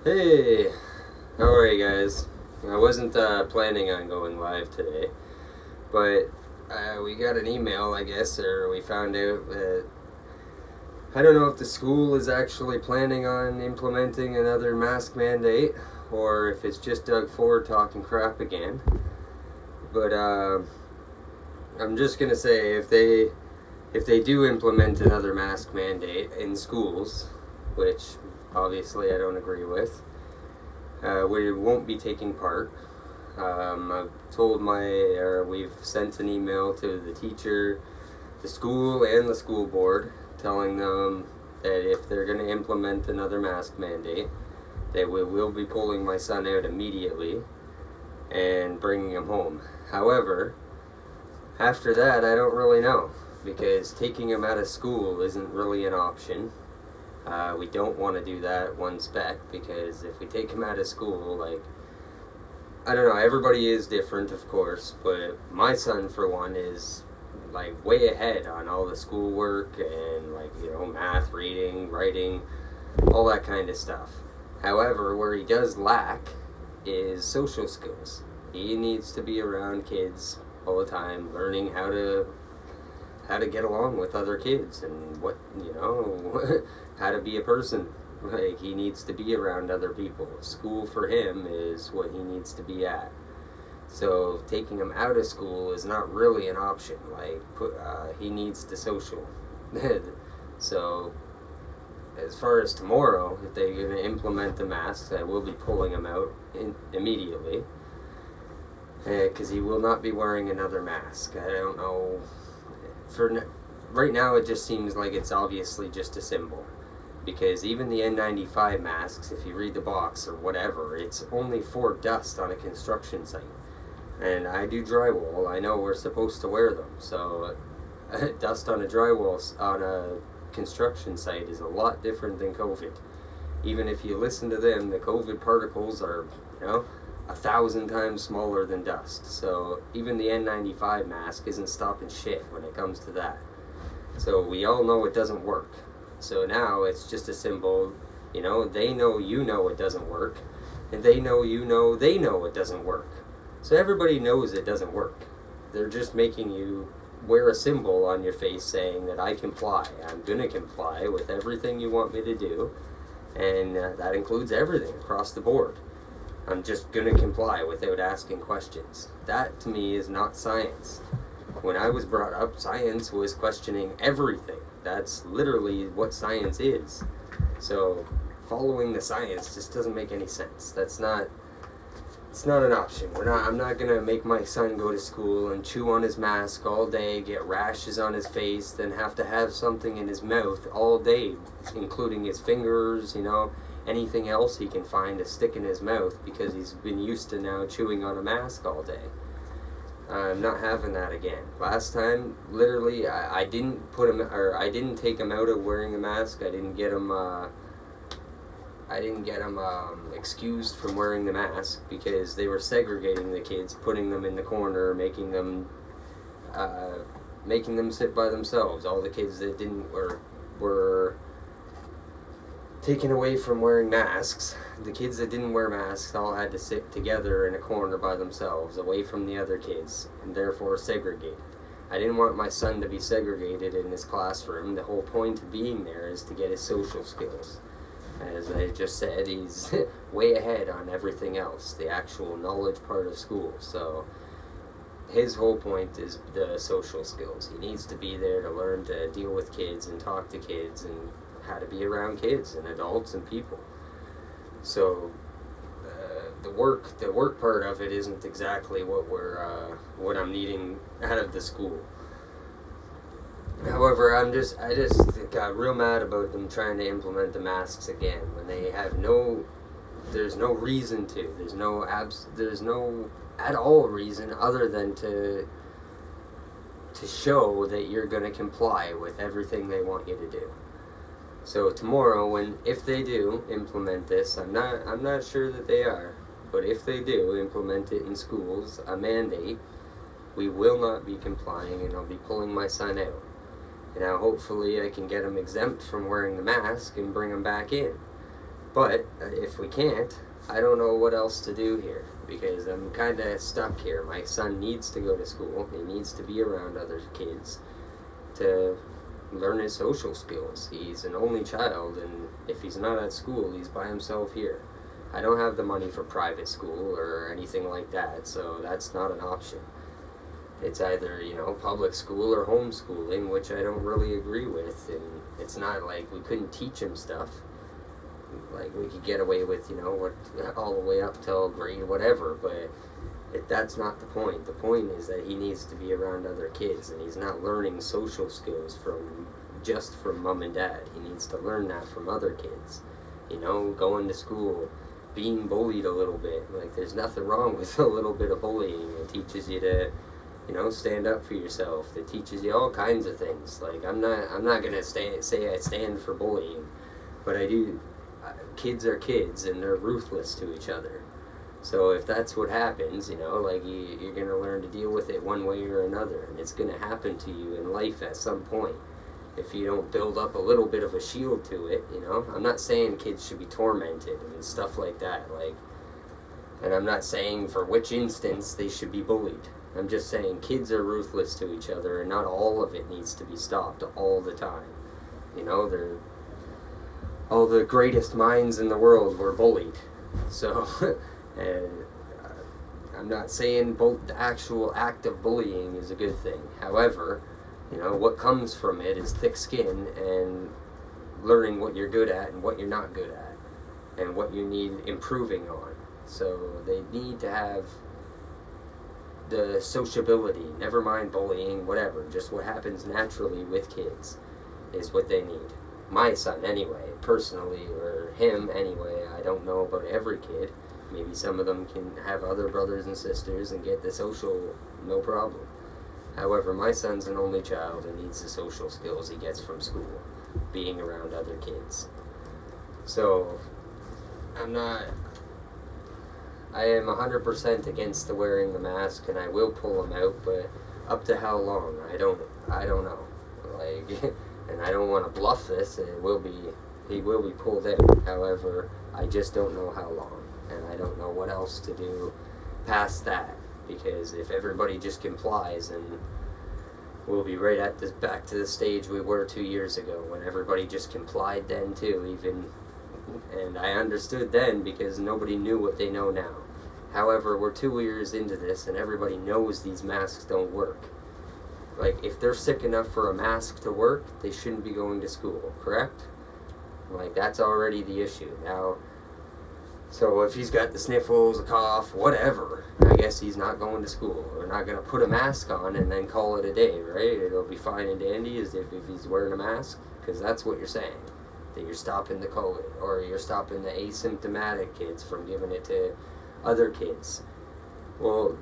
Hey, how are you guys? I wasn't planning on going live today, but we got an email, I guess, or we found out that I don't know if the school is actually planning on implementing another mask mandate or if it's just Doug Ford talking crap again. But I'm just gonna say if they do implement another mask mandate in schools, which obviously I don't agree with, we won't be taking part. I've told we've sent an email to the teacher, the school, and the school board telling them that if they're going to implement another mask mandate, that we will be pulling my son out immediately and bringing him home. However, after that, I don't really know, because taking him out of school isn't really an option. We don't want to do that one spec, because if we take him out of school, I don't know, everybody is different, of course, but my son, for one, is way ahead on all the schoolwork and math, reading, writing, all that kind of stuff. However, where he does lack is social skills. He needs to be around kids all the time, learning how to get along with other kids and how to be a person. He needs to be around other people. School for him is what he needs to be at. So taking him out of school is not really an option. He needs to social. So as far as tomorrow, if they're going to implement the masks, I will be pulling him out immediately, because he will not be wearing another mask. I don't know. Right now, it just seems like it's obviously just a symbol. Because even the N95 masks, if you read the box or whatever, it's only for dust on a construction site. And I do drywall. I know we're supposed to wear them. So dust on a construction site is a lot different than COVID. Even if you listen to them, the COVID particles are, 1,000 times smaller than dust. So even the N95 mask isn't stopping shit when it comes to that. So we all know it doesn't work. So now it's just a symbol. They know it doesn't work, and they know they know it doesn't work. So everybody knows it doesn't work. They're just making you wear a symbol on your face saying that I comply. I'm going to comply with everything you want me to do, and that includes everything across the board. I'm just going to comply without asking questions. That, to me, is not science. When I was brought up, science was questioning everything. That's literally what science is. So following the science just doesn't make any sense. It's not an option. I'm not gonna make my son go to school and chew on his mask all day, get rashes on his face, then have to have something in his mouth all day, including his fingers, anything else he can find to stick in his mouth, because he's been used to now chewing on a mask all day. I'm not having that again. Last time, literally, I didn't take him out of wearing a mask. I didn't get him excused from wearing the mask, because they were segregating the kids, putting them in the corner, making them sit by themselves. All the kids that didn't were taken away from wearing masks. The kids that didn't wear masks all had to sit together in a corner by themselves, away from the other kids, and therefore segregated. I didn't want my son to be segregated in his classroom. The whole point of being there is to get his social skills. As I just said, he's way ahead on everything else, the actual knowledge part of school. So his whole point is the social skills. He needs to be there to learn to deal with kids and talk to kids and how to be around kids and adults and people. So the work part of it isn't exactly what I'm needing out of the school. However, I just got real mad about them trying to implement the masks again when they have there's no reason to. There's no at all reason other than to show that you're going to comply with everything they want you to do. So tomorrow, if they do implement this, I'm not sure that they are, but if they do implement it in schools, a mandate, we will not be complying, and I'll be pulling my son out. And now hopefully I can get him exempt from wearing the mask and bring him back in. But if we can't, I don't know what else to do here, because I'm kind of stuck here. My son needs to go to school. He needs to be around other kids to learn his social skills. He's an only child, and if he's not at school, he's by himself here. I don't have the money for private school or anything like that, so that's not an option. It's either, public school or homeschooling, which I don't really agree with, and it's not like we couldn't teach him stuff. Like, we could get away with, all the way up till grade whatever, but that's not the point. The point is that he needs to be around other kids, and he's not learning social skills just from mom and dad. He needs to learn that from other kids. Going to school, being bullied a little bit. Like, there's nothing wrong with a little bit of bullying. It teaches you to, stand up for yourself. It teaches you all kinds of things. Like, I'm not gonna say I stand for bullying, but I do. Kids are kids, and they're ruthless to each other. So if that's what happens, you're going to learn to deal with it one way or another, and it's going to happen to you in life at some point if you don't build up a little bit of a shield to it. I'm not saying kids should be tormented and stuff like that, and I'm not saying for which instance they should be bullied. I'm just saying kids are ruthless to each other, and not all of it needs to be stopped all the time. They're all the greatest minds in the world were bullied. So, and I'm not saying the actual act of bullying is a good thing. However, what comes from it is thick skin and learning what you're good at and what you're not good at and what you need improving on. So they need to have the sociability, never mind bullying, whatever, just what happens naturally with kids is what they need. My son anyway, personally, or him anyway. I don't know about every kid. Maybe some of them can have other brothers and sisters and get the social, no problem. However, my son's an only child and needs the social skills he gets from school, being around other kids. So, I am 100% against the wearing the mask, and I will pull him out, but up to how long? I don't know. And I don't want to bluff this, he will be pulled out. However, I just don't know how long, and I don't know what else to do past that, because if everybody just complies, and we'll be right at this, back to the stage we were 2 years ago, when everybody just complied then too, and I understood then because nobody knew what they know now. However, we're 2 years into this, and everybody knows these masks don't work. Like, if they're sick enough for a mask to work, they shouldn't be going to school, correct? That's already the issue. Now, so if he's got the sniffles, a cough, whatever, I guess he's not going to school. We're not going to put a mask on and then call it a day, right? It'll be fine and dandy as if he's wearing a mask, because that's what you're saying, that you're stopping the COVID, or you're stopping the asymptomatic kids from giving it to other kids. Well,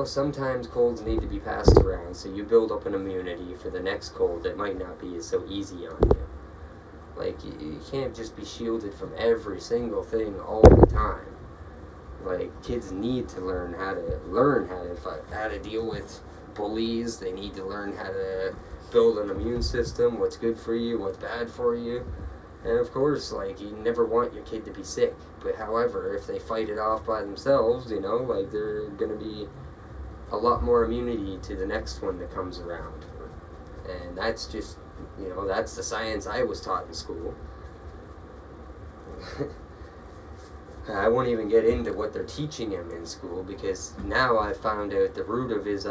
sometimes colds need to be passed around, so you build up an immunity for the next cold that might not be so easy on you. You can't just be shielded from every single thing all the time. Kids need to learn how to deal with bullies. They need to learn how to build an immune system, what's good for you, what's bad for you. And of course, you never want your kid to be sick. But however, if they fight it off by themselves, they're going to be a lot more immunity to the next one that comes around. And that's just, that's the science I was taught in school. I won't even get into what they're teaching him in school, because now I found out the root of his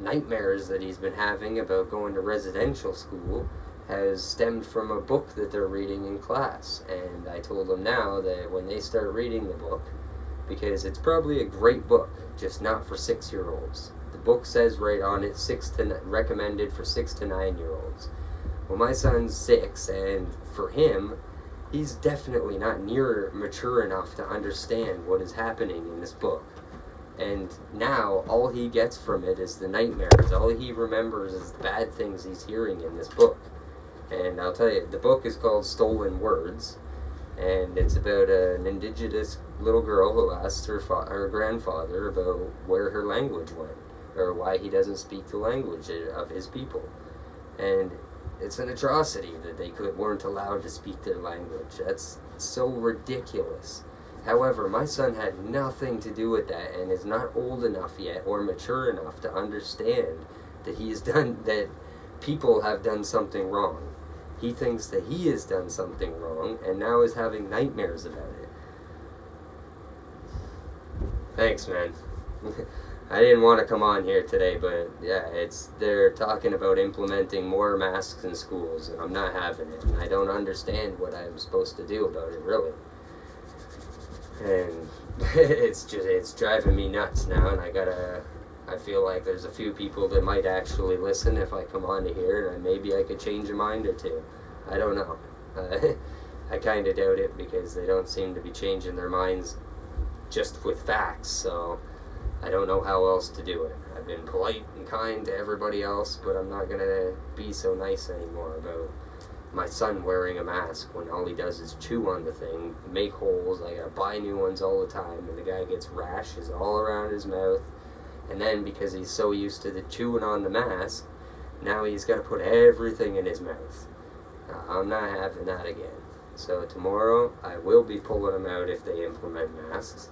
nightmares that he's been having about going to residential school has stemmed from a book that they're reading in class. And I told them now that when they start reading the book, because it's probably a great book, just not for 6-year-olds. The book says right on it, recommended for 6 to 9-year-olds. Well, my son's 6, and for him, he's definitely not near mature enough to understand what is happening in this book. And now, all he gets from it is the nightmares. All he remembers is the bad things he's hearing in this book. And I'll tell you, the book is called Stolen Words, and it's about an indigenous little girl who asked her grandfather about where her language went, or why he doesn't speak the language of his people. And it's an atrocity that they weren't allowed to speak their language. That's so ridiculous. However, my son had nothing to do with that and is not old enough yet or mature enough to understand that people have done something wrong. He thinks that he has done something wrong and now is having nightmares about it. Thanks, man. I didn't want to come on here today, but yeah, they're talking about implementing more masks in schools, and I'm not having it, and I don't understand what I'm supposed to do about it, really. And it's driving me nuts now, and I feel like there's a few people that might actually listen if I come on to here, and maybe I could change a mind or two. I don't know. I kind of doubt it, because they don't seem to be changing their minds just with facts, so I don't know how else to do it. I've been polite and kind to everybody else, but I'm not going to be so nice anymore about my son wearing a mask when all he does is chew on the thing, make holes. I got to buy new ones all the time, and the guy gets rashes all around his mouth. And then because he's so used to the chewing on the mask, now he's got to put everything in his mouth. I'm not having that again. So tomorrow I will be pulling them out if they implement masks.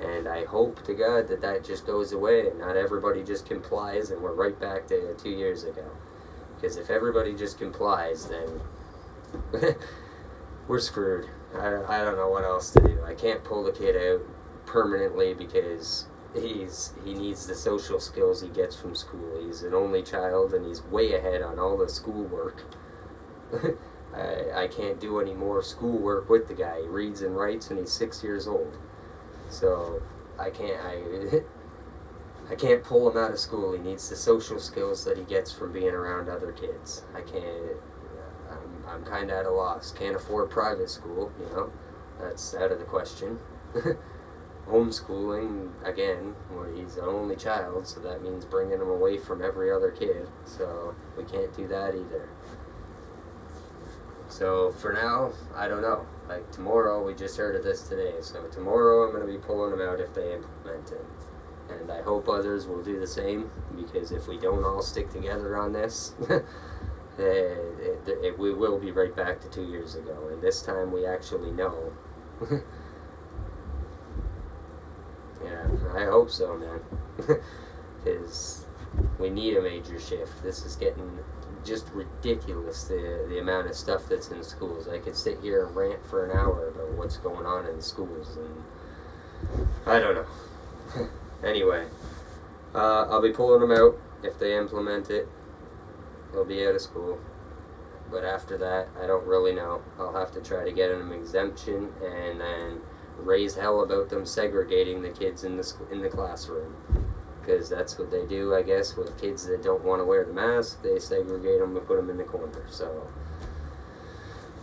And I hope to God that just goes away and not everybody just complies and we're right back to 2 years ago. Because if everybody just complies, then we're screwed. I don't know what else to do. I can't pull the kid out permanently because he needs the social skills he gets from school. He's an only child and he's way ahead on all the schoolwork. I can't do any more schoolwork with the guy. He reads and writes and he's 6 years old. So I can't pull him out of school. He needs the social skills that he gets from being around other kids. I'm kind of at a loss. Can't afford private school, That's out of the question. Homeschooling, again, where he's an only child, so that means bringing him away from every other kid. So we can't do that either. So for now, I don't know. Like tomorrow, we just heard of this today. So tomorrow I'm going to be pulling them out if they implement it. And I hope others will do the same, because if we don't all stick together on this, we will be right back to 2 years ago. And this time we actually know. Yeah, I hope so, man. Because we need a major shift. This is getting just ridiculous, the amount of stuff that's in schools. I could sit here and rant for an hour about what's going on in schools, and I don't know. Anyway, I'll be pulling them out if they implement it. They'll be out of school. But after that, I don't really know. I'll have to try to get them exemption and then raise hell about them segregating the kids in the classroom. Because that's what they do, I guess, with kids that don't want to wear the mask. They segregate them and put them in the corner. So,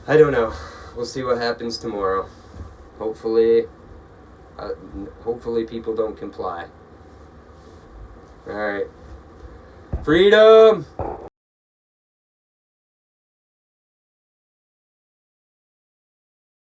I don't know. We'll see what happens tomorrow. Hopefully people don't comply. Alright. Freedom!